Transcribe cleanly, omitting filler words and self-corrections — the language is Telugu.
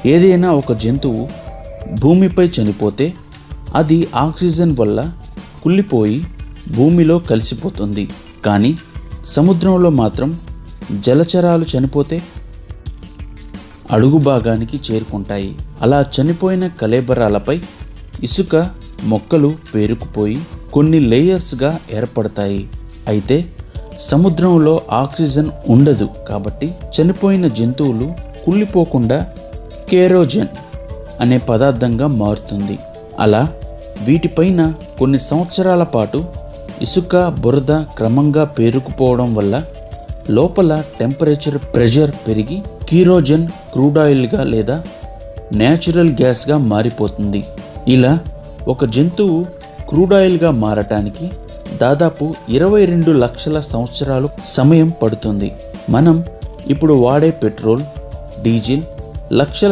ఏదైనా ఒక జంతువు భూమిపై చనిపోతే అది ఆక్సిజన్ వల్ల కుళ్ళిపోయి భూమిలో కలిసిపోతుంది. కానీ సముద్రంలో మాత్రం జలచరాలు చనిపోతే అడుగు భాగానికి చేరుకుంటాయి. అలా చనిపోయిన కళేబరాలపై ఇసుక మొక్కలు పేరుకుపోయి కొన్ని లేయర్స్గా ఏర్పడతాయి. అయితే సముద్రంలో ఆక్సిజన్ ఉండదు కాబట్టి చనిపోయిన జంతువులు కుళ్ళిపోకుండా కేరోజన్ అనే పదార్థంగా మారుతుంది. అలా వీటిపైన కొన్ని సంవత్సరాల పాటు ఇసుక బురద క్రమంగా పేరుకుపోవడం వల్ల లోపల టెంపరేచర్ ప్రెషర్ పెరిగి కీరోజన్ క్రూడ్ ఆయిల్గా లేదా న్యాచురల్ గ్యాస్గా మారిపోతుంది. ఇలా ఒక జంతువు క్రూడ్ ఆయిల్గా మారటానికి దాదాపు 22 లక్షల సంవత్సరాలు సమయం పడుతుంది. మనం ఇప్పుడు వాడే పెట్రోల్, డీజిల్ లక్షల